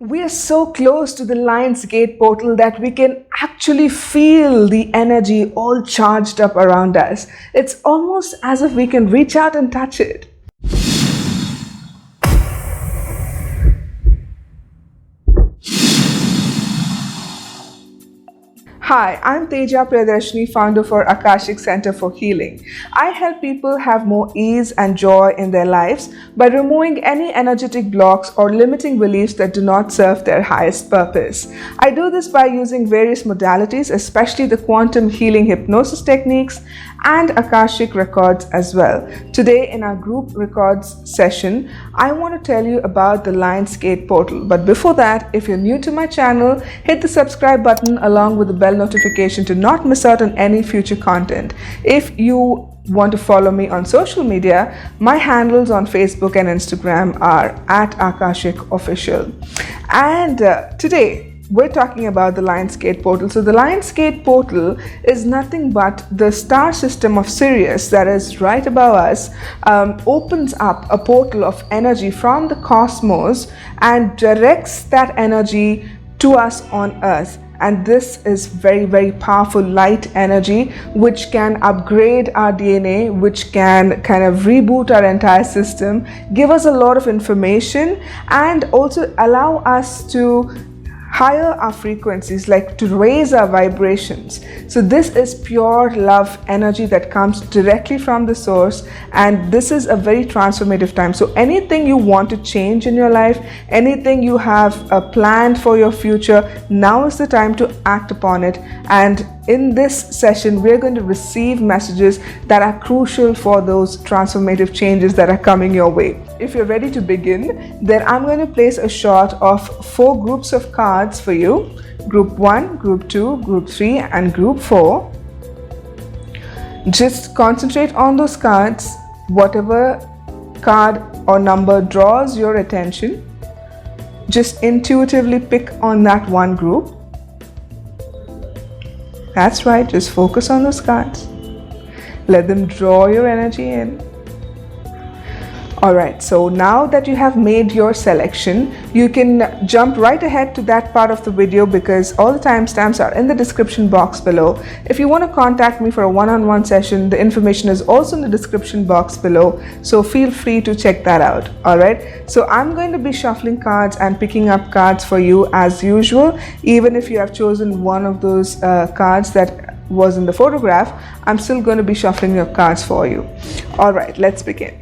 We are so close to the Lion's Gate portal that we can actually feel the energy all charged up around us. It's almost as if we can reach out and touch it. Hi, I'm Teja, Priyadarshini, founder for Akashic Center for Healing. I help people have more ease and joy in their lives by removing any energetic blocks or limiting beliefs that do not serve their highest purpose. I do this by using various modalities, especially the quantum healing hypnosis techniques and Akashic Records as well. Today in our group records session, I want to tell you about the Lion's Gate portal. But before that, if you're new to my channel, hit the subscribe button along with the bell notification to not miss out on any future content. If you want to follow me on social media, my handles on Facebook and Instagram are @AkashicOfficial. And today, we're talking about the Lion's Gate portal. So the Lion's Gate portal is nothing but the star system of Sirius that is right above us, opens up a portal of energy from the cosmos and directs that energy to us on Earth. And this is very, very powerful light energy which can upgrade our DNA, which can kind of reboot our entire system, give us a lot of information, and also allow us to higher our frequencies, like to raise our vibrations. So this is pure love energy that comes directly from the source, and this is a very transformative time. So anything you want to change in your life, anything you have planned for your future, now is the time to act upon it. And in this session, we're going to receive messages that are crucial for those transformative changes that are coming your way. If you're ready to begin, then I'm going to place a shot of 4 groups of cards for you. Group 1, Group 2, Group 3, and Group 4. Just concentrate on those cards. Whatever card or number draws your attention, just intuitively pick on that one group. That's right, just focus on those cards. Let them draw your energy in. Alright, so now that you have made your selection, you can jump right ahead to that part of the video because all the timestamps are in the description box below. If you want to contact me for a one-on-one session, the information is also in the description box below, so feel free to check that out. Alright, so I'm going to be shuffling cards and picking up cards for you as usual. Even if you have chosen one of those cards that was in the photograph, I'm still going to be shuffling your cards for you. Alright, let's begin.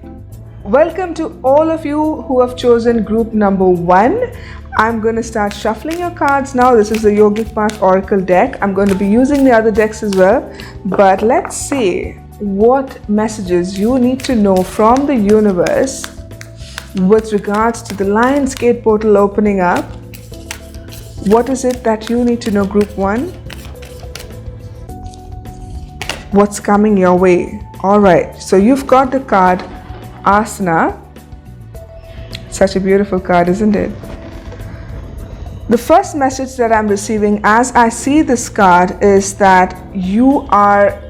Welcome to all of you who have chosen group number 1. I'm going to start shuffling your cards now. This is the Yogic Path Oracle deck. I'm going to be using the other decks as well. But let's see what messages you need to know from the universe with regards to the Lion's Gate portal opening up. What is it that you need to know, group 1? What's coming your way? Alright, so you've got the card Asana. Such a beautiful card, isn't it? The first message that I'm receiving as I see this card is that you are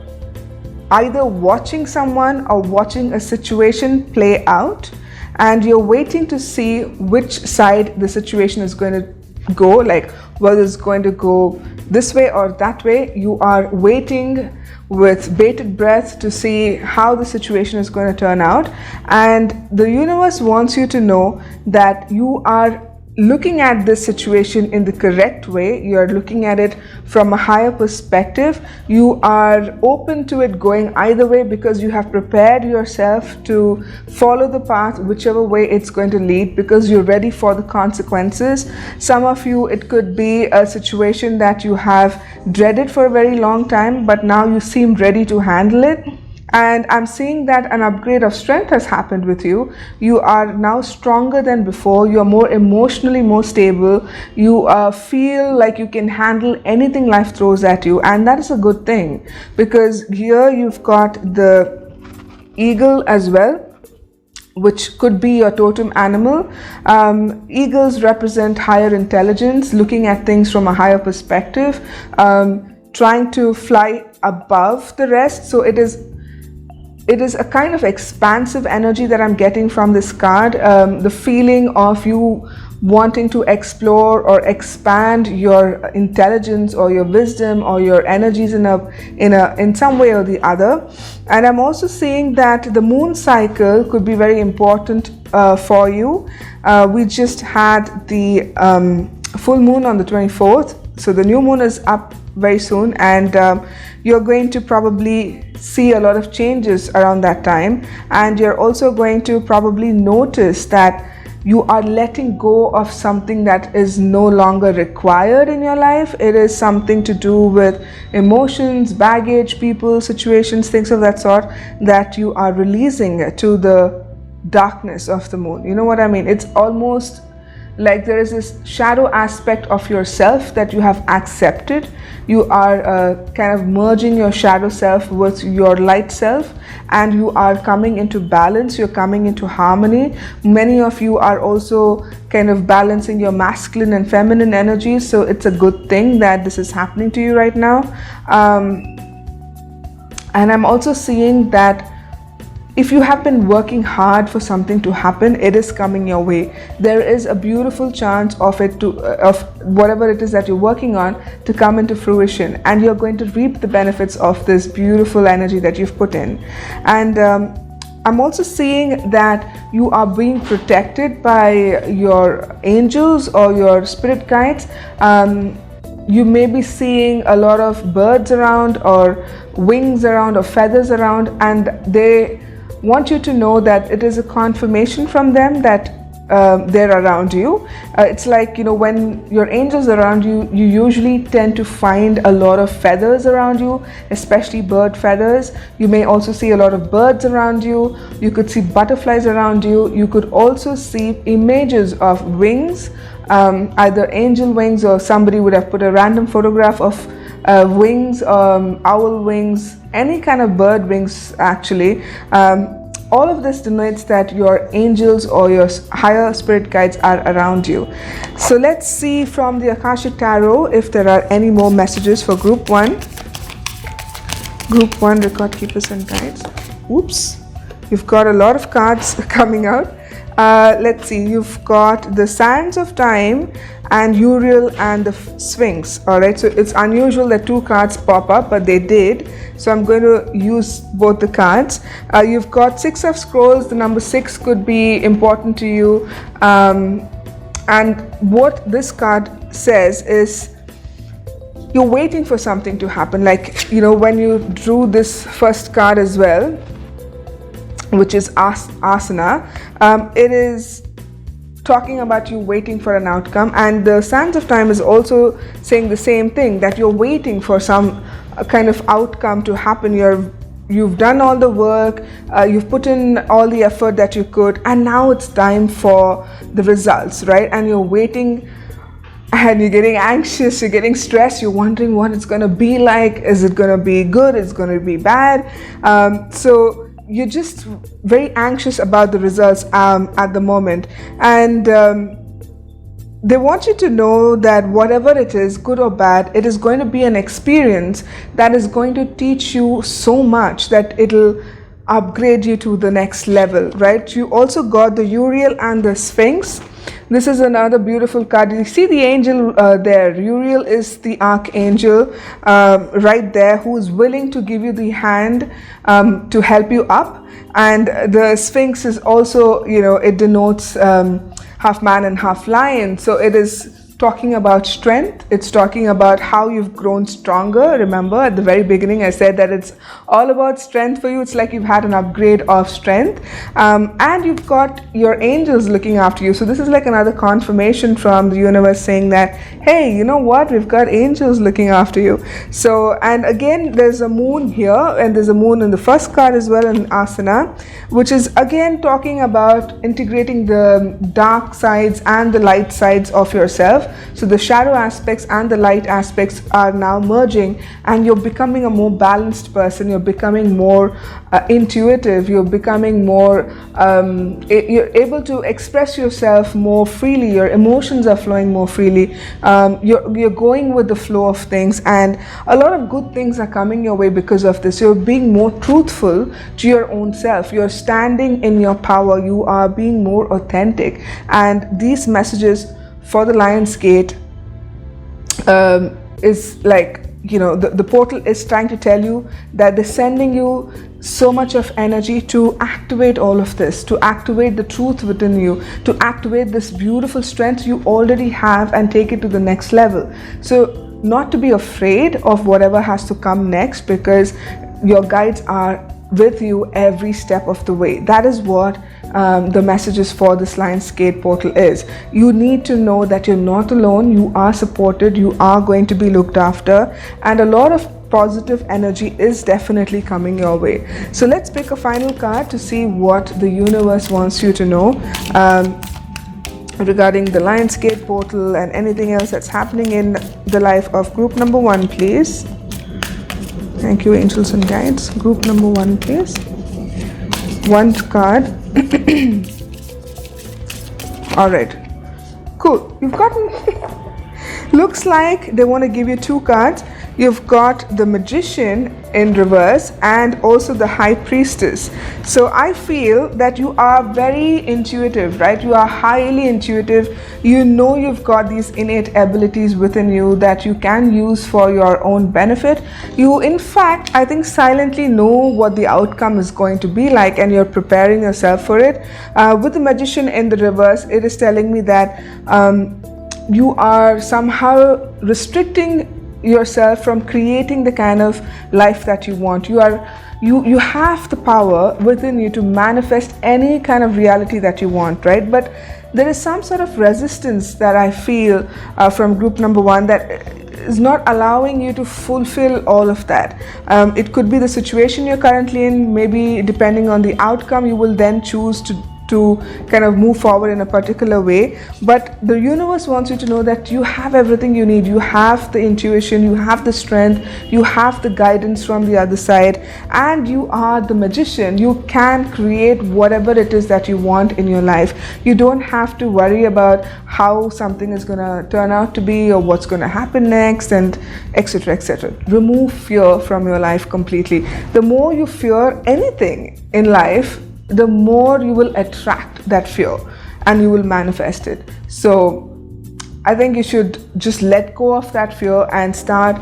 either watching someone or watching a situation play out, and you're waiting to see which side the situation is going to go, like whether it's going to go this way or that way. You are waiting with bated breath to see how the situation is going to turn out, and the universe wants you to know that you are looking at this situation in the correct way. You are looking at it from a higher perspective. You are open to it going either way because you have prepared yourself to follow the path whichever way it's going to lead, because you're ready for the consequences. Some of you, it could be a situation that you have dreaded for a very long time, but now you seem ready to handle it. And I'm seeing that an upgrade of strength has happened with you. You are now stronger than before. You are more emotionally more stable. You feel like you can handle anything life throws at you. And that is a good thing, because here you've got the eagle as well, which could be your totem animal. Eagles represent higher intelligence, looking at things from a higher perspective, trying to fly above the rest. So it is a kind of expansive energy that I'm getting from this card. The feeling of you wanting to explore or expand your intelligence or your wisdom or your energies in some way or the other. And I'm also seeing that the moon cycle could be very important for you. We just had the full moon on the 24th, so the new moon is up very soon, and you're going to probably see a lot of changes around that time. And you're also going to probably notice that you are letting go of something that is no longer required in your life. It is something to do with emotions, baggage, people, situations, things of that sort, that you are releasing to the darkness of the moon. You know what I mean? It's almost like there is this shadow aspect of yourself that you have accepted. You are kind of merging your shadow self with your light self, and you are coming into balance, you're coming into harmony. Many of you are also kind of balancing your masculine and feminine energies, so it's a good thing that this is happening to you right now. And I'm also seeing that if you have been working hard for something to happen, it is coming your way. There is a beautiful chance of it to, of whatever it is that you're working on, to come into fruition, and you're going to reap the benefits of this beautiful energy that you've put in. And I'm also seeing that you are being protected by your angels or your spirit guides. You may be seeing a lot of birds around, or wings around, or feathers around, and they want you to know that it is a confirmation from them that they're around you. It's like, you know, when your angels are around you, you usually tend to find a lot of feathers around you, especially bird feathers. You may also see a lot of birds around you. You could see butterflies around you. You could also see images of wings, either angel wings, or somebody would have put a random photograph of wings, owl wings, any kind of bird wings actually. All of this denotes that your angels or your higher spirit guides are around you. So let's see from the Akashic Tarot if there are any more messages for Group 1. Group 1, record keepers and guides. Oops, you've got a lot of cards coming out. Let's see, you've got the Sands of Time and Uriel and the Sphinx. All right, so it's unusual that two cards pop up, but they did, so I'm going to use both the cards. You've got Six of Scrolls. The number 6 could be important to you, and what this card says is you're waiting for something to happen. Like, you know, when you drew this first card as well, which is asana, it is talking about you waiting for an outcome. And the Sands of Time is also saying the same thing, that you're waiting for some kind of outcome to happen. You've done all the work, you've put in all the effort that you could, and now it's time for the results, right? And you're waiting, and you're getting anxious, you're getting stressed, you're wondering what it's going to be like. Is it going to be good? Is it going to be bad? So you're just very anxious about the results at the moment. And they want you to know that whatever it is, good or bad, it is going to be an experience that is going to teach you so much that it'll upgrade you to the next level, right? You also got the Uriel and the Sphinx. This is another beautiful card. You see the angel there. Uriel is the archangel right there, who is willing to give you the hand to help you up. And the Sphinx is also, you know, it denotes half man and half lion. So it is talking about strength. It's talking about how you've grown stronger. Remember, at the very beginning I said that it's all about strength for you. It's like you've had an upgrade of strength, and you've got your angels looking after you. So this is like another confirmation from the universe saying that, hey, you know what, we've got angels looking after you. So, and again, there's a moon here, and there's a moon in the first card as well in asana, which is again talking about integrating the dark sides and the light sides of yourself. So the shadow aspects and the light aspects are now merging, and you're becoming a more balanced person. You're becoming more intuitive. You're becoming more, you're able to express yourself more freely. Your emotions are flowing more freely. You're going with the flow of things, and a lot of good things are coming your way because of this. You're being more truthful to your own self. You're standing in your power. You are being more authentic, and these messages for the Lion's Gate is like, the portal is trying to tell you that they're sending you so much of energy to activate all of this, to activate the truth within you, to activate this beautiful strength you already have and take it to the next level. So not to be afraid of whatever has to come next, because your guides are with you every step of the way. That is what the messages for this Lion's Gate portal is. You need to know that you're not alone, you are supported, you are going to be looked after, and a lot of positive energy is definitely coming your way. So let's pick a final card to see what the universe wants you to know regarding the Lion's Gate portal and anything else that's happening in the life of group number 1, please. Thank you, angels and guides. Group number 1, please. 1 card. All right, cool. You've gotten looks like they want to give you 2 cards. You've got the Magician in reverse and also the High Priestess. So I feel that you are very intuitive, right? You are highly intuitive. You know you've got these innate abilities within you that you can use for your own benefit. You, in fact, I think silently know what the outcome is going to be like, and you're preparing yourself for it. With the Magician in the reverse, it is telling me that you are somehow restricting yourself from creating the kind of life that you want. You have the power within you to manifest any kind of reality that you want, right? But there is some sort of resistance that I feel from group number 1 that is not allowing you to fulfill all of that. It could be the situation you're currently in. Maybe depending on the outcome, you will then choose to kind of move forward in a particular way. But the universe wants you to know that you have everything you need. You have the intuition, you have the strength, you have the guidance from the other side, and you are the magician. You can create whatever it is that you want in your life. You don't have to worry about how something is going to turn out to be or what's going to happen next, and etc, etc. Remove fear from your life completely. The more you fear anything in life, the more you will attract that fear and you will manifest it. So I think you should just let go of that fear and start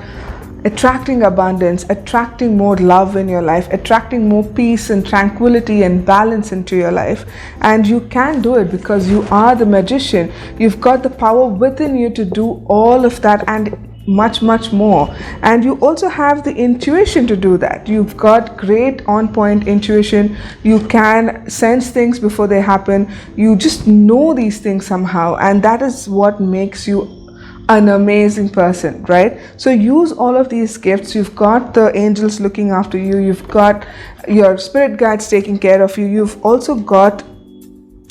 attracting abundance, attracting more love in your life, attracting more peace and tranquility and balance into your life. And you can do it because you are the magician. You've got the power within you to do all of that and much more, and you also have the intuition to do that. You've got great on point intuition. You can sense things before they happen. You just know these things somehow, and that is what makes you an amazing person, right? So use all of these gifts. You've got the angels looking after you, you've got your spirit guides taking care of you, you've also got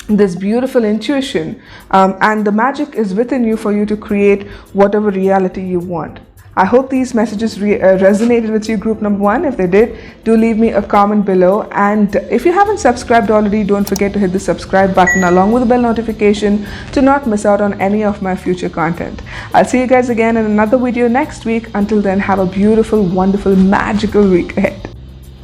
this beautiful intuition, and the magic is within you for you to create whatever reality you want. I hope these messages resonated with you, group number 1. If they did, do leave me a comment below, and if you haven't subscribed already, don't forget to hit the subscribe button along with the bell notification to not miss out on any of my future content. I'll see you guys again in another video next week. Until then, have a beautiful, wonderful, magical week ahead.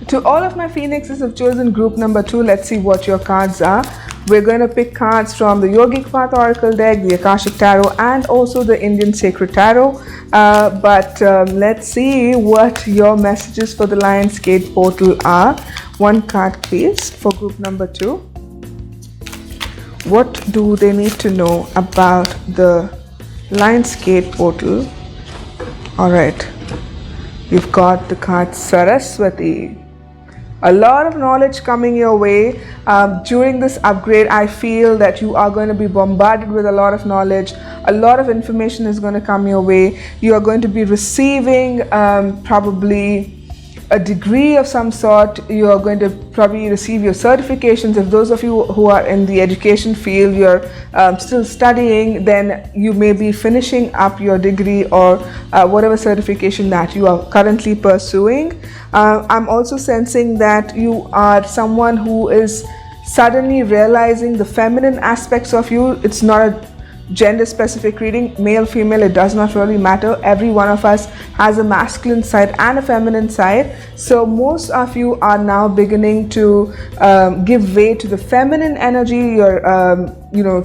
To all of my phoenixes who've chosen group number 2, let's see what your cards are. We're going to pick cards from the Yogic Path Oracle deck, the Akashic Tarot, and also the Indian Sacred Tarot. But let's see what your messages for the Lion's Gate portal are. 1 card, please, for group number 2. What do they need to know about the Lion's Gate portal? All right. You've got the card Saraswati. A lot of knowledge coming your way. During this upgrade, I feel that you are going to be bombarded with a lot of knowledge. A lot of information is going to come your way. You are going to be receiving probably a degree of some sort. You are going to probably receive your certifications. If those of you who are in the education field, you're still studying, then you may be finishing up your degree or whatever certification that you are currently pursuing. I'm also sensing that you are someone who is suddenly realizing the feminine aspects of you. It's not a gender specific reading, male, female, it does not really matter. Every one of us has a masculine side and a feminine side. So most of you are now beginning to give way to the feminine energy. You're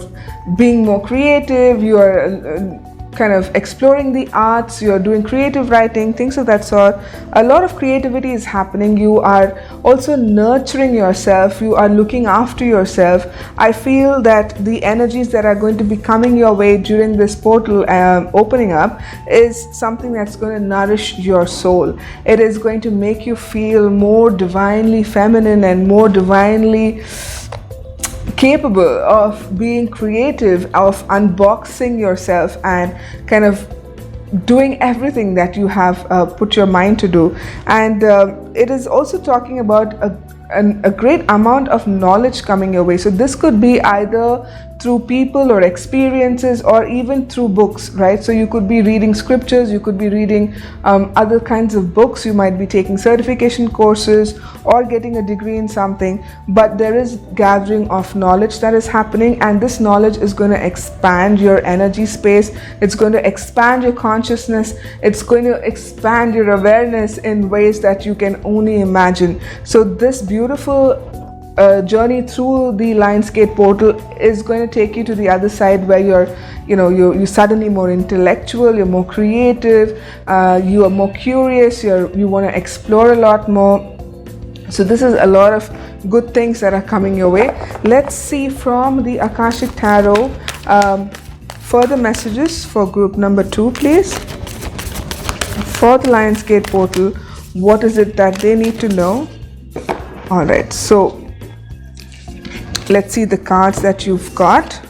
being more creative, you're kind of exploring the arts, you're doing creative writing, things of that sort. A lot of creativity is happening. You are also nurturing yourself, you are looking after yourself. I feel that the energies that are going to be coming your way during this portal opening up is something that's going to nourish your soul. It is going to make you feel more divinely feminine and more divinely capable of being creative, of unboxing yourself and kind of doing everything that you have put your mind to do. And it is also talking about a great amount of knowledge coming your way. So this could be either through people or experiences, or even through books, right? So you could be reading scriptures, you could be reading other kinds of books, you might be taking certification courses or getting a degree in something, but there is gathering of knowledge that is happening, and this knowledge is going to expand your energy space, it's going to expand your consciousness, it's going to expand your awareness in ways that you can only imagine. So this beautiful journey through the Lionsgate portal is going to take you to the other side, where you're suddenly more intellectual, you're more creative, you are more curious, you want to explore a lot more. So this is a lot of good things that are coming your way. Let's see from the Akashic Tarot further messages for group number 2, please. For the Lionsgate portal, what is it that they need to know? All right, so let's see the cards that you've got.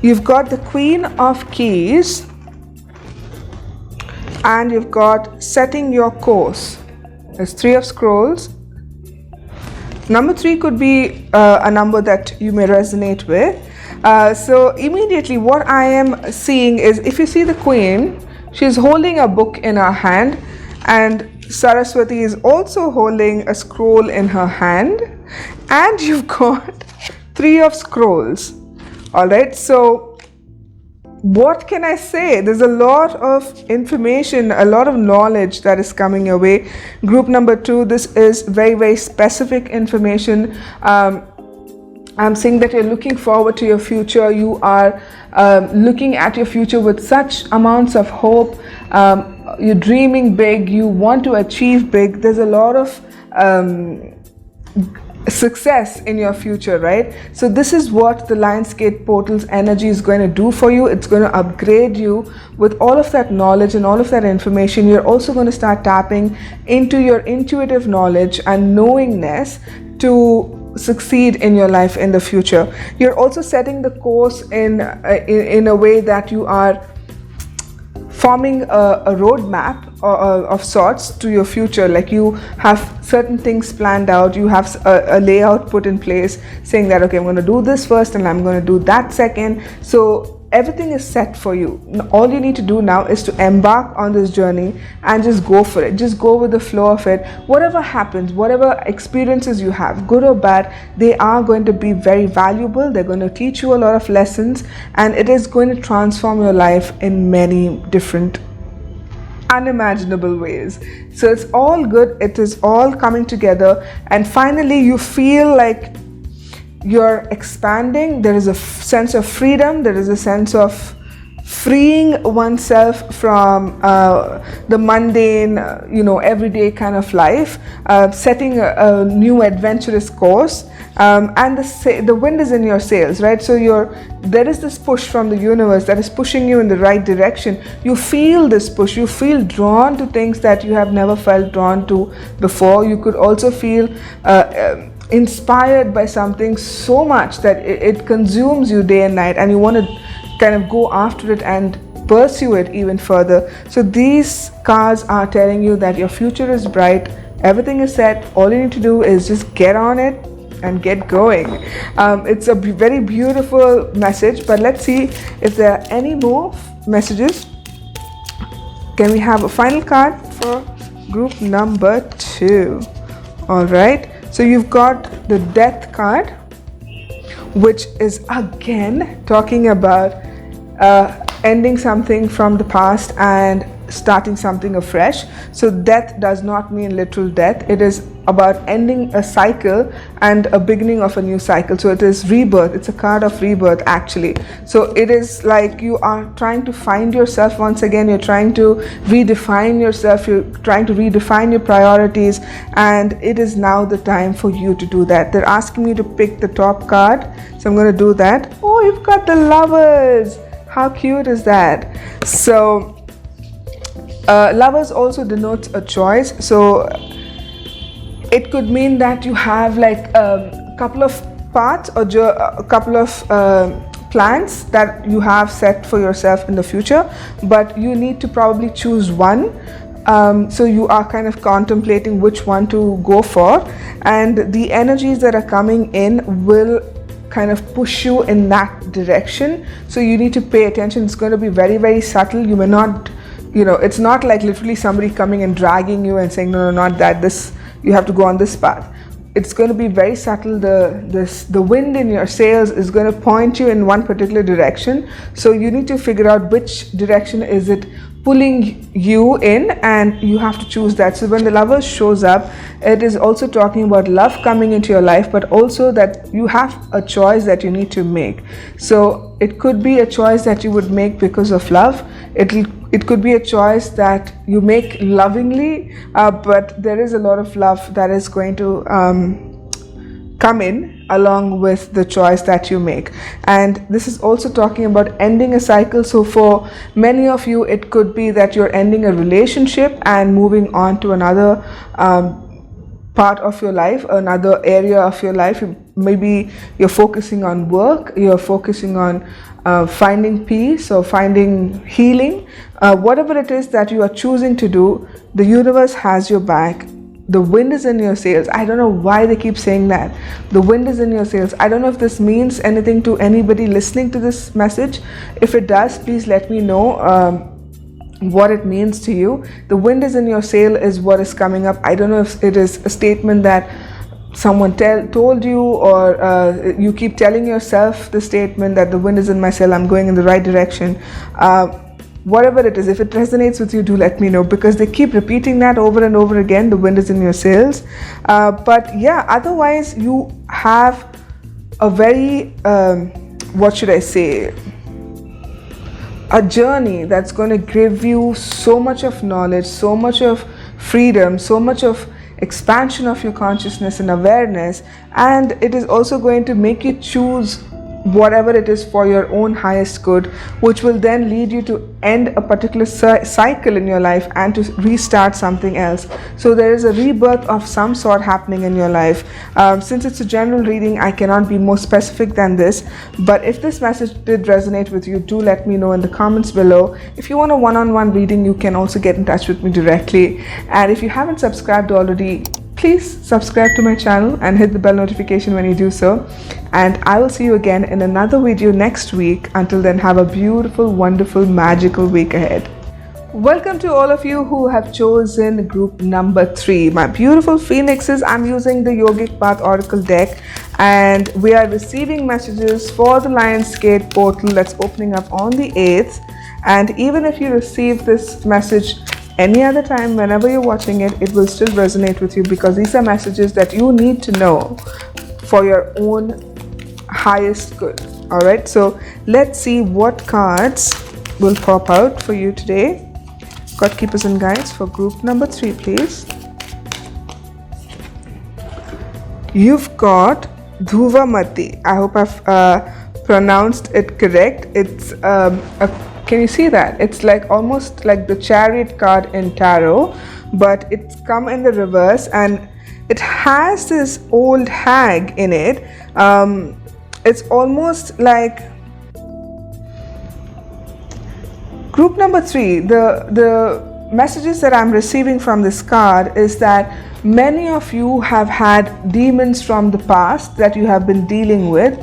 You've got the Queen of Keys, and you've got setting your course. There's 3 of Scrolls. Number 3 could be a number that you may resonate with. So immediately what I am seeing is, if you see the Queen, she's holding a book in her hand, and Saraswati is also holding a scroll in her hand, and you've got 3 of Scrolls. All right, so what can I say? There's a lot of information, a lot of knowledge that is coming your way. Group number 2, this is very, very specific information. I'm saying that you're looking forward to your future. You are looking at your future with such amounts of hope. You're dreaming big. You want to achieve big. There's a lot of success in your future, right? So this is what the Lionsgate portal's energy is going to do for you. It's going to upgrade you with all of that knowledge and all of that information. You're also going to start tapping into your intuitive knowledge and knowingness to succeed in your life in the future. You're also setting the course in a way that you are forming a roadmap of sorts to your future. Like you have certain things planned out, you have a layout put in place saying that, okay, I'm going to do this first and I'm going to do that second. So everything is set for you. All you need to do now is to embark on this journey and just go for it. Just go with the flow of it. Whatever happens, whatever experiences you have, good or bad, they are going to be very valuable. They're going to teach you a lot of lessons, and it is going to transform your life in many different unimaginable ways. So it's all good. It is all coming together, and finally you feel like you're expanding. There is a sense of freedom. There is a sense of freeing oneself from the mundane, everyday kind of life, setting a new adventurous course, and the wind is in your sails, right? So there is this push from the universe that is pushing you in the right direction. You feel this push. You feel drawn to things that you have never felt drawn to before. You could also feel inspired by something so much that it consumes you day and night, and you want to kind of go after it and pursue it even further. So these cards are telling you that your future is bright, everything is set. All you need to do is just get on it and get going. It's a very beautiful message, but let's see if there are any more messages. Can we have a final card for group number 2? All right, so you've got the Death card. which is again talking about ending something from the past and starting something afresh. So death does not mean literal death. It is about ending a cycle and a beginning of a new cycle. So it is rebirth. It's a card of rebirth actually. So it is like you are trying to find yourself once again. You're trying to redefine yourself. You're trying to redefine your priorities, and it is now the time for you to do that. They're asking me to pick the top card, so I'm going to do that. Oh, you've got the Lovers. How cute is that? So Lovers also denotes a choice. So it could mean that you have like a couple of paths or a couple of plans that you have set for yourself in the future, but you need to probably choose one. So you are kind of contemplating which one to go for, and the energies that are coming in will kind of push you in that direction. So you need to pay attention. It's going to be very, very subtle. You may not, it's not like literally somebody coming and dragging you and saying, no, not that, this, you have to go on this path. It's going to be very subtle. The wind in your sails is going to point you in one particular direction. So you need to figure out which direction is it pulling you in, and you have to choose that. So when the Lovers shows up, it is also talking about love coming into your life, but also that you have a choice that you need to make. So it could be a choice that you would make because of love. It could be a choice that you make lovingly, but there is a lot of love that is going to come in along with the choice that you make. And this is also talking about ending a cycle. So for many of you, it could be that you're ending a relationship and moving on to another part of your life, another area of your life. Maybe you're focusing on work, you're focusing on finding peace or finding healing. Whatever it is that you are choosing to do, the universe has your back. The wind is in your sails. I don't know why they keep saying that. The wind is in your sails. I don't know if this means anything to anybody listening to this message. If it does, please let me know what it means to you. The wind is in your sail is what is coming up. I don't know if it is a statement that someone told you, or you keep telling yourself the statement that the wind is in my sail, I'm going in the right direction. Whatever it is, if it resonates with you, do let me know, because they keep repeating that over and over again. The wind is in your sails. But yeah, otherwise you have a very, what should I say, a journey that's going to give you so much of knowledge, so much of freedom, so much of expansion of your consciousness and awareness. And it is also going to make you choose whatever it is for your own highest good, which will then lead you to end a particular cycle in your life and to restart something else. So there is a rebirth of some sort happening in your life. Since it's a general reading, I cannot be more specific than this, but if this message did resonate with you, do let me know in the comments below. If you want a one-on-one reading, you can also get in touch with me directly. And if you haven't subscribed already, please subscribe to my channel and hit the bell notification when you do so. And I will see you again in another video next week. Until then, have a beautiful, wonderful, magical week ahead. Welcome to all of you who have chosen group number 3. My beautiful phoenixes, I'm using the Yogic Path Oracle deck, and we are receiving messages for the Lionsgate portal that's opening up on the 8th. And even if you receive this message any other time, whenever you're watching it, it will still resonate with you, because these are messages that you need to know for your own highest good. All right, so let's see what cards will pop out for you today. God keepers and guides for group number 3, please. You've got Dhuvamati. I hope I've pronounced it correct. It's can you see that? It's like almost like the Chariot card in tarot, but it's come in the reverse, and it has this old hag in it. It's almost like group number 3. The messages that I'm receiving from this card is that many of you have had demons from the past that you have been dealing with.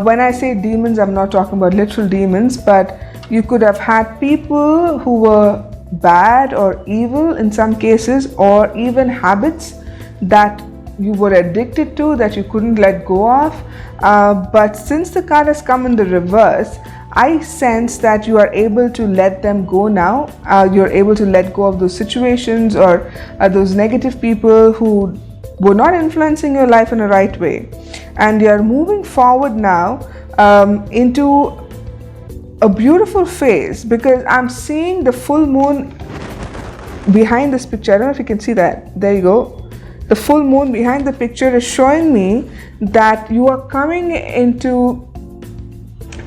When I say demons, I'm not talking about literal demons, but you could have had people who were bad or evil in some cases, or even habits that you were addicted to, that you couldn't let go of. But since the card has come in the reverse, I sense that you are able to let them go now. You're able to let go of those situations or those negative people who were not influencing your life in a right way. And you're moving forward now into a beautiful phase, because I'm seeing the full moon behind this picture. I don't know if you can see that. There you go. The full moon behind the picture is showing me that you are coming into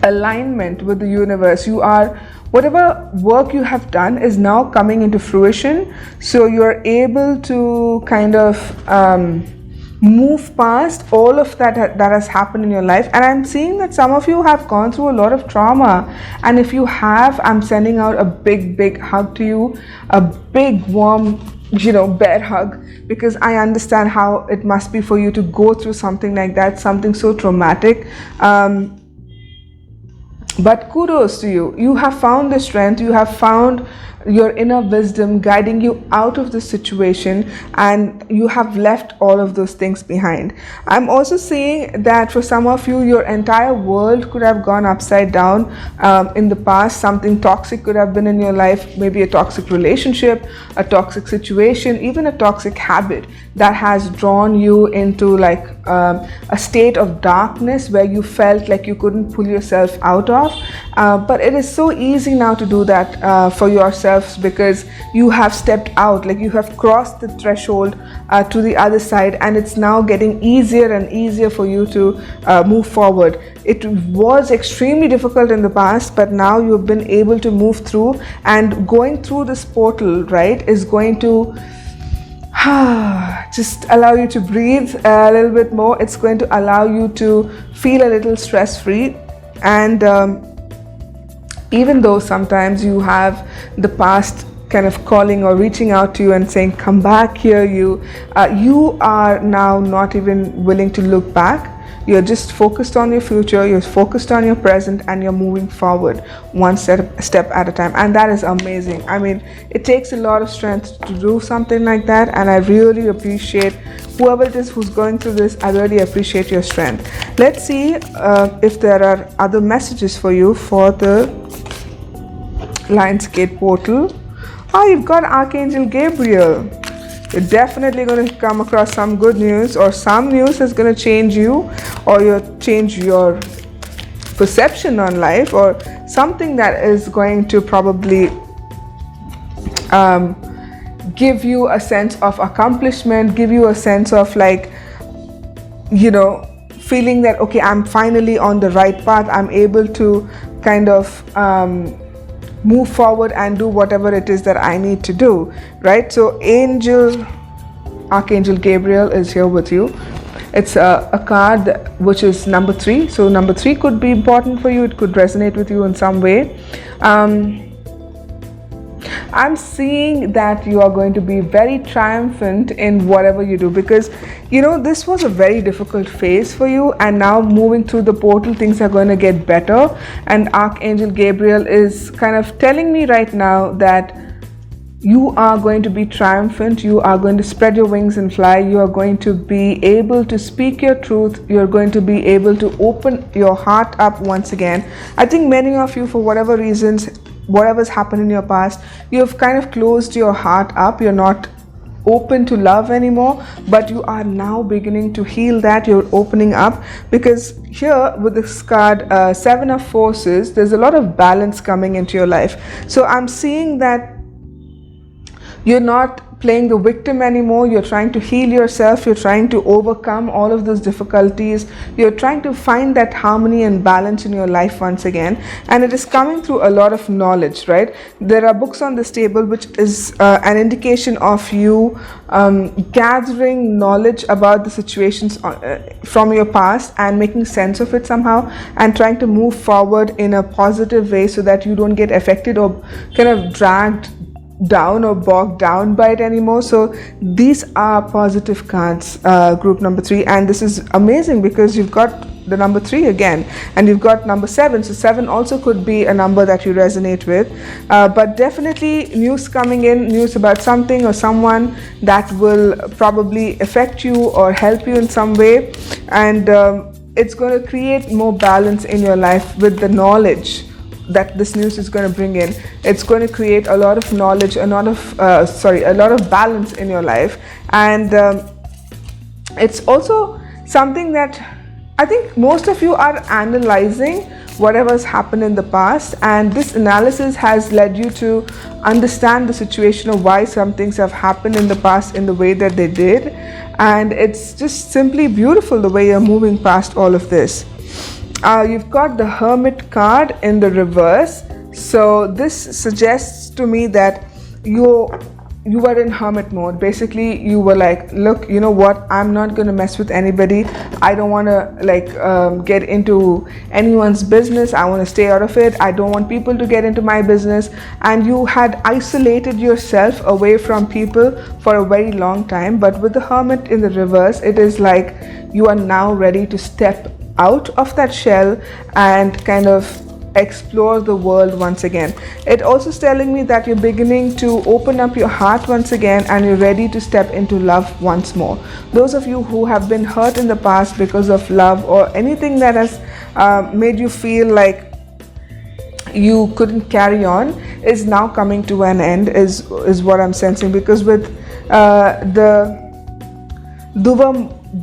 alignment with the universe. You are, whatever work you have done is now coming into fruition. So you're able to kind of move past all of that has happened in your life. And I'm seeing that some of you have gone through a lot of trauma, and if you have, I'm sending out a big hug to you, a big warm bear hug, because I understand how it must be for you to go through something like that, something so traumatic. But kudos to you. You have found the strength, you have found your inner wisdom guiding you out of the situation, and you have left all of those things behind. I'm also seeing that for some of you, your entire world could have gone upside down in the past. Something toxic could have been in your life, maybe a toxic relationship, a toxic situation, even a toxic habit that has drawn you into like a state of darkness where you felt like you couldn't pull yourself out of. But it is so easy now to do that for yourselves, because you have stepped out, like you have crossed the threshold to the other side, and it's now getting easier and easier for you to move forward. It was extremely difficult in the past, but now you've been able to move through, and going through this portal, right, is going to just allow you to breathe a little bit more. It's going to allow you to feel a little stress-free. And even though sometimes you have the past kind of calling or reaching out to you and saying, come back here, you are now not even willing to look back. You're just focused on your future, you're focused on your present, and you're moving forward one step at a time. And that is amazing. I mean, it takes a lot of strength to do something like that, and I really appreciate whoever it is who's going through this. I really appreciate your strength. Let's see if there are other messages for you for the Lionsgate portal. You've got Archangel Gabriel. You're definitely going to come across some good news, or some news is going to change you, or change your perception on life, or something that is going to probably give you a sense of accomplishment, give you a sense of like, feeling that, okay, I'm finally on the right path. I'm able to kind of move forward and do whatever it is that I need to do, right? So Archangel Gabriel is here with you. It's a card which is number 3. So number 3 could be important for you. It could resonate with you in some way. I'm seeing that you are going to be very triumphant in whatever you do, because this was a very difficult phase for you, and now moving through the portal, things are going to get better. And Archangel Gabriel is kind of telling me right now that you are going to be triumphant. You are going to spread your wings and fly. You are going to be able to speak your truth. You're going to be able to open your heart up once again. I think many of you, for whatever reasons, whatever's happened in your past, you've kind of closed your heart up. You're not open to love anymore, but you are now beginning to heal that. You're opening up, because here with this card, 7 of Forces, there's a lot of balance coming into your life. So I'm seeing that you're not playing the victim anymore. You're trying to heal yourself. You're trying to overcome all of those difficulties. You're trying to find that harmony and balance in your life once again. And it is coming through a lot of knowledge, right? There are books on this table, which is an indication of you gathering knowledge about the situations from your past and making sense of it somehow, and trying to move forward in a positive way so that you don't get affected or kind of dragged down or bogged down by it anymore. So these are positive cards, group number 3, and this is amazing because you've got the number 3 again, and you've got number 7. So 7 also could be a number that you resonate with, but definitely news coming in, news about something or someone that will probably affect you or help you in some way, and it's going to create more balance in your life with the knowledge that this news is going to bring in. It's going to create a lot of knowledge, a lot of balance in your life, and it's also something that I think most of you are analyzing whatever's happened in the past, and this analysis has led you to understand the situation of why some things have happened in the past in the way that they did, and it's just simply beautiful the way you're moving past all of this. You've got the Hermit card in the reverse. So this suggests to me that you were in hermit mode. Basically, you were like, look, you know what, I'm not going to mess with anybody. I don't want to get into anyone's business. I want to stay out of it. I don't want people to get into my business. And you had isolated yourself away from people for a very long time. But with the Hermit in the reverse, it is like you are now ready to step out of that shell and kind of explore the world once again. It also is telling me that you're beginning to open up your heart once again, and you're ready to step into love once more. Those of you who have been hurt in the past because of love or anything that has made you feel like you couldn't carry on is now coming to an end, is what I'm sensing, because with the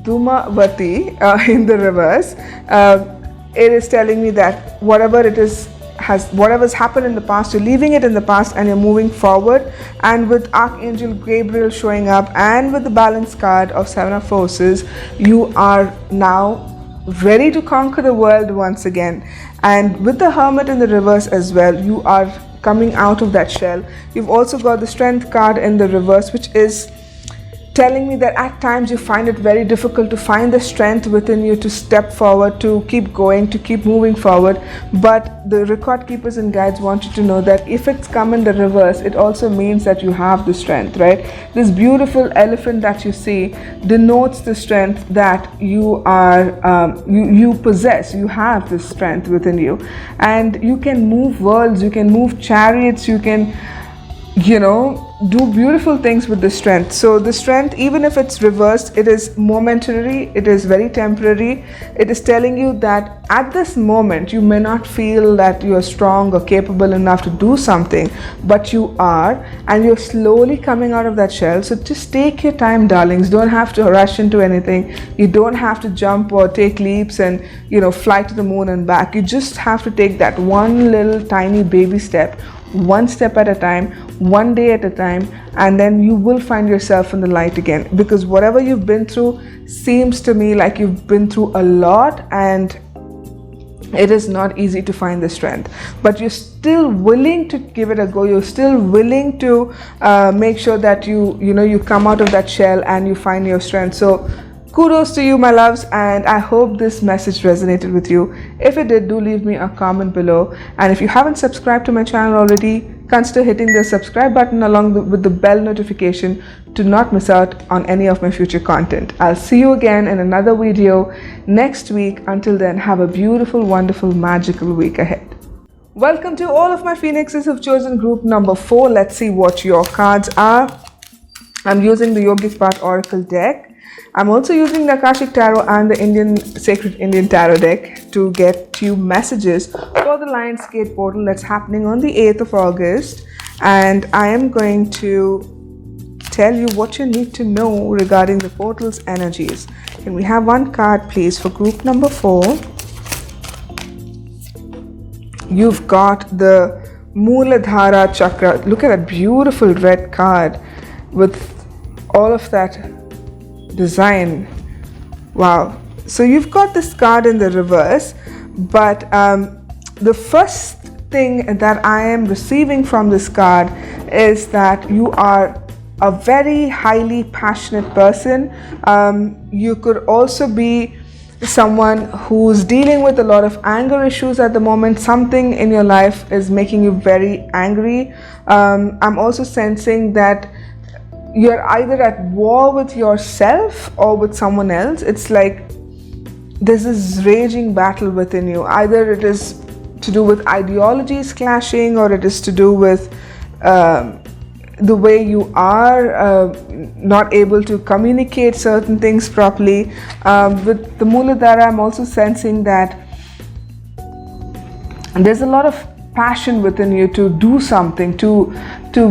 Dhumavati in the reverse, it is telling me that whatever's happened in the past, you're leaving it in the past and you're moving forward. And with Archangel Gabriel showing up and with the Balance card of 7 of Forces, you are now ready to conquer the world once again. And with the Hermit in the reverse as well, you are coming out of that shell. You've also got the Strength card in the reverse, which is telling me that at times you find it very difficult to find the strength within you to step forward, to keep going, to keep moving forward. But the record keepers and guides want you to know that if it's come in the reverse, it also means that you have the strength, right? This beautiful elephant that you see denotes the strength that you are, you possess. You have this strength within you, and you can move worlds, you can move chariots, you can, do beautiful things with the strength. So the strength, even if it's reversed, it is momentary, it is very temporary. It is telling you that at this moment you may not feel that you are strong or capable enough to do something, but you are, and you're slowly coming out of that shell. So just take your time, darlings. Don't have to rush into anything. You don't have to jump or take leaps and fly to the moon and back. You just have to take that one little tiny baby step, one step at a time, one day at a time, and then you will find yourself in the light again. Because whatever you've been through seems to me like you've been through a lot, and it is not easy to find the strength, but you're still willing to give it a go. You're still willing to make sure that you come out of that shell and you find your strength. So kudos to you, my loves, and I hope this message resonated with you. If it did, do leave me a comment below. And if you haven't subscribed to my channel already, consider hitting the subscribe button along with the bell notification to not miss out on any of my future content. I'll see you again in another video next week. Until then, have a beautiful, wonderful, magical week ahead. Welcome to all of my Phoenixes who've chosen group number 4. Let's see what your cards are. I'm using the Yogic Path Oracle deck. I'm also using the Akashic Tarot and the Sacred Indian Tarot deck to get you messages for the Lionsgate portal that's happening on the 8th of August. And I am going to tell you what you need to know regarding the portal's energies. Can we have one card, please, for group number 4? You've got the Mooladhara Chakra. Look at that beautiful red card with all of that design. Wow. So you've got this card in the reverse, but the first thing that I am receiving from this card is that you are a very highly passionate person. You could also be someone who's dealing with a lot of anger issues at the moment. Something in your life is making you very angry. I'm also sensing that you're either at war with yourself or with someone else. It's like there's this raging battle within you. Either it is to do with ideologies clashing, or it is to do with the way you are not able to communicate certain things properly. With the Muladhara, I'm also sensing that there's a lot of passion within you to do something, to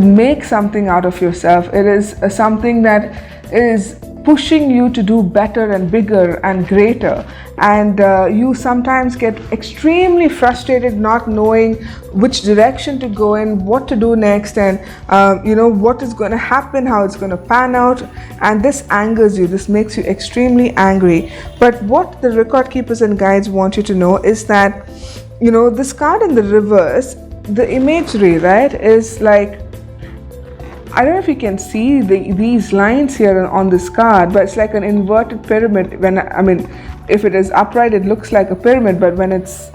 make something out of yourself. It is something that is pushing you to do better and bigger and greater, and you sometimes get extremely frustrated not knowing which direction to go in, what to do next, and what is going to happen, how it's going to pan out, and this angers you. This makes you extremely angry. But what the record keepers and guides want you to know is that this card in the reverse, the imagery, right, is like, I don't know if you can see these lines here on this card, but it's like an inverted pyramid. If it is upright, it looks like a pyramid, but when it's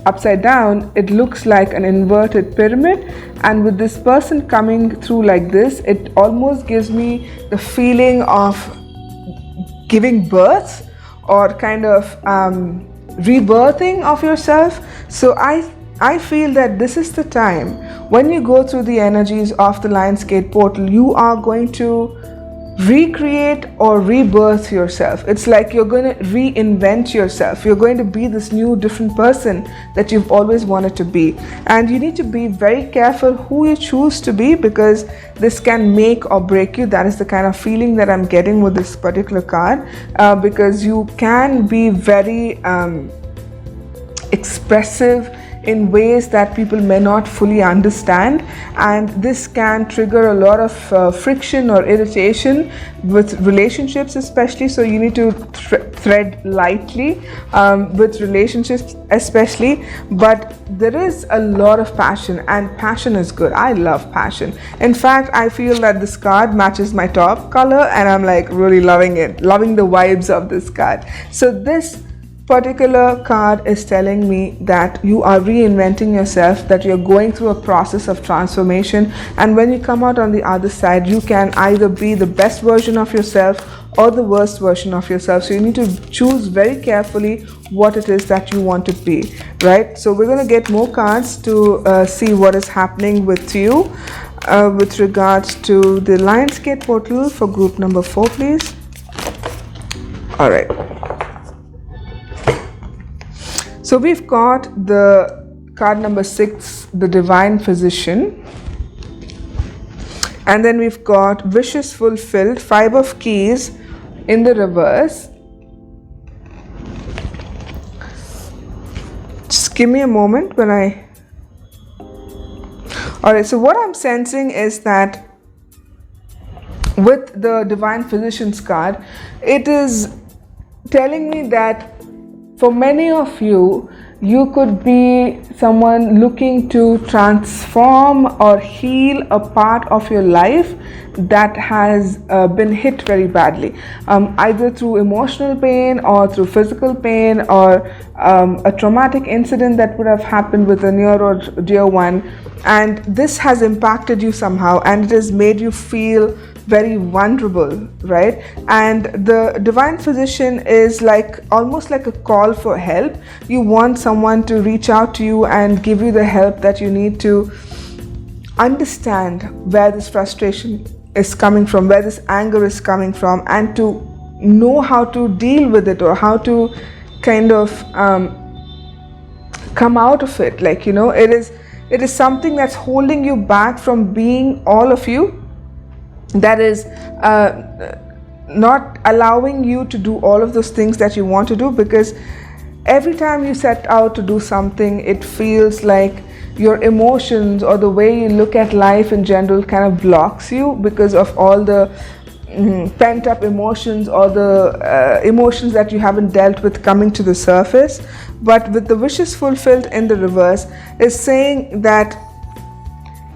upside down, it looks like an inverted pyramid. And with this person coming through like this, it almost gives me the feeling of giving birth, or kind of rebirthing of yourself. So I feel that this is the time when you go through the energies of the Lionsgate portal, you are going to recreate or rebirth yourself. It's like you're going to reinvent yourself. You're going to be this new, different person that you've always wanted to be. And you need to be very careful who you choose to be, because this can make or break you. That is the kind of feeling that I'm getting with this particular card, because you can be very expressive in ways that people may not fully understand, and this can trigger a lot of friction or irritation with relationships especially. So you need to tread lightly with relationships especially. But there is a lot of passion, and passion is good. I love passion. In fact, I feel that this card matches my top color, and I'm like really loving it, loving the vibes of this card. So this particular card is telling me that you are reinventing yourself, that you're going through a process of transformation, and when you come out on the other side, you can either be the best version of yourself or the worst version of yourself. So you need to choose very carefully what it is that you want to be, right? So we're going to get more cards to see what is happening with you with regards to the Lionsgate portal for group number 4, please. All right. So we've got the card number 6, the Divine Physician. And then we've got Wishes Fulfilled, 5 of Keys in the reverse. Just give me a moment when I... Alright, so what I'm sensing is that with the Divine Physician's card, it is telling me that for many of you, you could be someone looking to transform or heal a part of your life that has been hit very badly, either through emotional pain or through physical pain, or a traumatic incident that would have happened with a near or dear one, and this has impacted you somehow, and it has made you feel very vulnerable, right? And the Divine Physician is like almost like a call for help. You want someone to reach out to you and give you the help that you need to understand where this frustration is coming from, where this anger is coming from, and to know how to deal with it, or how to kind of come out of it. Like, it is something that's holding you back from being all of you, that is not allowing you to do all of those things that you want to do, because every time you set out to do something, it feels like your emotions or the way you look at life in general kind of blocks you because of all the pent up emotions, or the emotions that you haven't dealt with coming to the surface. But with the Wishes Fulfilled in the reverse is saying that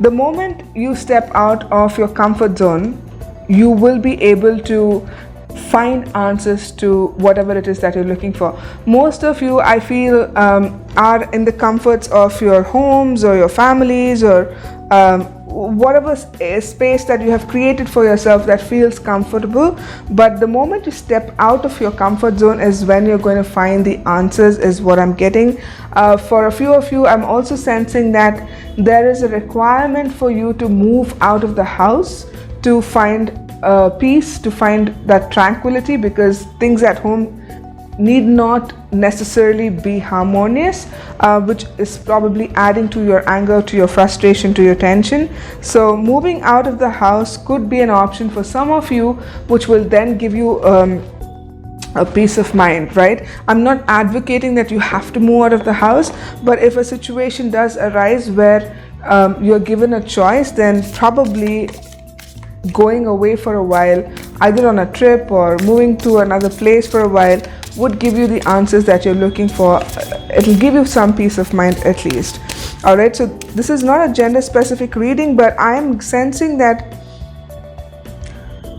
the moment you step out of your comfort zone, you will be able to find answers to whatever it is that you're looking for. Most of you, I feel, are in the comforts of your homes or your families, or whatever space that you have created for yourself that feels comfortable. But the moment you step out of your comfort zone is when you're going to find the answers, is what I'm getting. For a few of you, I'm also sensing that there is a requirement for you to move out of the house to find peace, to find that tranquility, because things at home need not necessarily be harmonious, which is probably adding to your anger, to your frustration, to your tension. So moving out of the house could be an option for some of you, which will then give you a peace of mind, right? I'm not advocating that you have to move out of the house, but if a situation does arise where you're given a choice, then probably going away for a while, either on a trip or moving to another place for a while, would give you the answers that you're looking for. It'll give you some peace of mind at least. All right, so this is not a gender specific reading, but I'm sensing that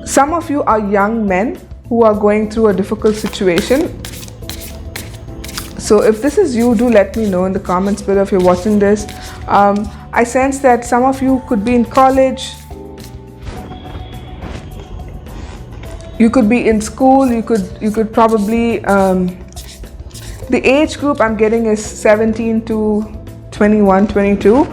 some of you are young men who are going through a difficult situation. So if this is you, do let me know in the comments below if you're watching this. I sense that some of you could be in college, you could be in school, you could probably, the age group I'm getting is 17 to 21, 22.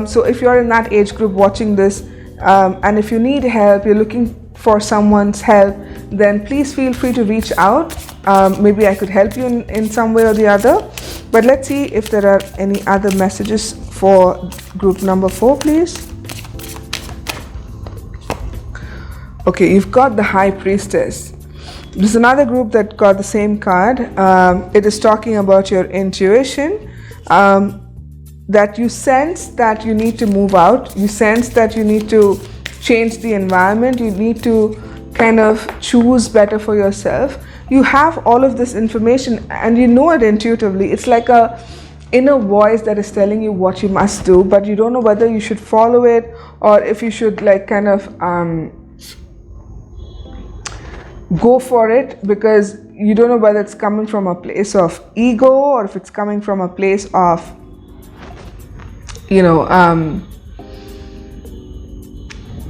So if you're in that age group watching this, and if you need help, you're looking for someone's help, then please feel free to reach out. Maybe I could help you in some way or the other. But let's see if there are any other messages for group number 4, please. Okay, you've got the High Priestess. There's another group that got the same card. It is talking about your intuition, that you sense that you need to move out. You sense that you need to change the environment. You need to kind of choose better for yourself. You have all of this information and you know it intuitively. It's like a inner voice that is telling you what you must do, but you don't know whether you should follow it or if you should like kind of go for it, because you don't know whether it's coming from a place of ego or if it's coming from a place of, you know,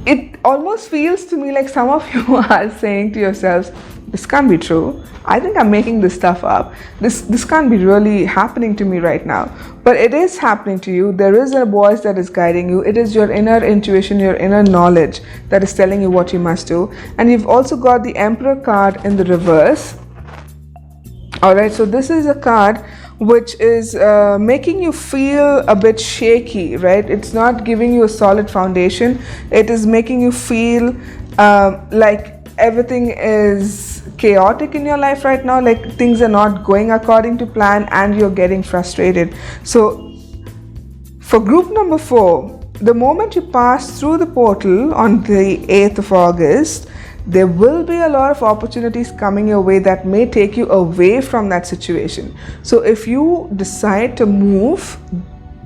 it almost feels to me like some of you are saying to yourselves, this can't be true. I think I'm making this stuff up. This can't be really happening to me right now. But it is happening to you. There is a voice that is guiding you. It is your inner intuition, your inner knowledge that is telling you what you must do. And you've also got the Emperor card in the reverse. Alright, so this is a card which is making you feel a bit shaky, right? It's not giving you a solid foundation. It is making you feel like everything is chaotic in your life right now, like things are not going according to plan and you're getting frustrated. So for group number 4, the moment you pass through the portal on the 8th of August, there will be a lot of opportunities coming your way that may take you away from that situation. So if you decide to move,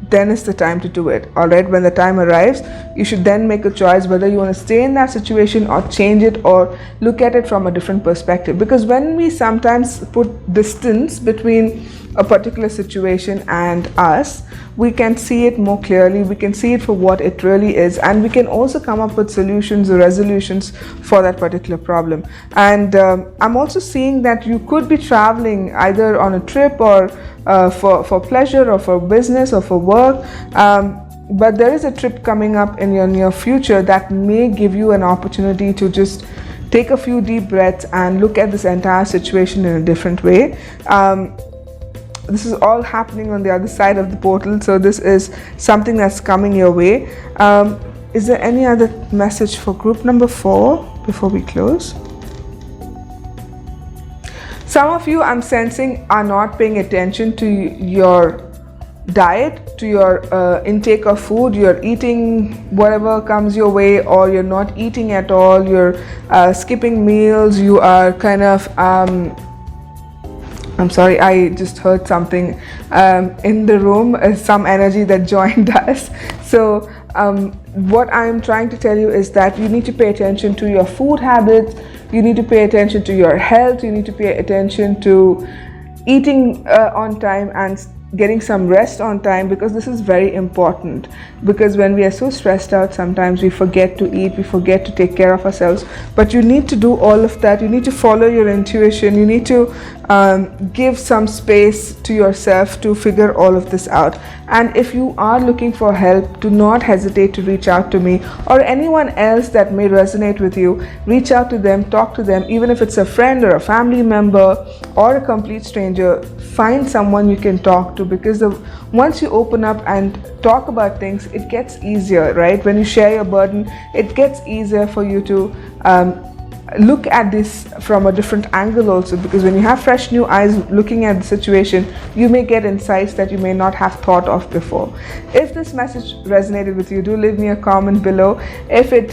then is the time to do it. All right, when the time arrives, you should then make a choice whether you want to stay in that situation or change it or look at it from a different perspective. Because when we sometimes put distance between a particular situation and us, we can see it more clearly, we can see it for what it really is, and we can also come up with solutions or resolutions for that particular problem. And I'm also seeing that you could be traveling either on a trip or for pleasure or for business or for work, but there is a trip coming up in your near future that may give you an opportunity to just take a few deep breaths and look at this entire situation in a different way. This is all happening on the other side of the portal, so this is something that's coming your way. Is there any other message for group number 4 before we close? Some of you, I'm sensing, are not paying attention to your diet, to your intake of food. You're eating whatever comes your way, or you're not eating at all. You're skipping meals. You are kind of I'm sorry, I just heard something in the room, some energy that joined us. So, what I'm trying to tell you is that you need to pay attention to your food habits, you need to pay attention to your health, you need to pay attention to eating on time and getting some rest on time, because this is very important. Because when we are so stressed out, sometimes we forget to eat, we forget to take care of ourselves. But you need to do all of that. You need to follow your intuition. You need to give some space to yourself to figure all of this out. And if you are looking for help, do not hesitate to reach out to me or anyone else that may resonate with you. Reach out to them, talk to them, even if it's a friend or a family member or a complete stranger. Find someone you can talk to, because once you open up and talk about things, it gets easier, right? When you share your burden, it gets easier for you to look at this from a different angle also, because when you have fresh new eyes looking at the situation, you may get insights that you may not have thought of before. If this message resonated with you, do leave me a comment below. If it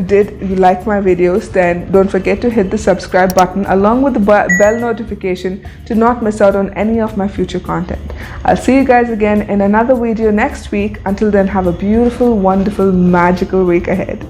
did you like my videos, then don't forget to hit the subscribe button along with the bell notification to not miss out on any of my future content. I'll see you guys again in another video next week. Until then, have a beautiful, wonderful, magical week ahead.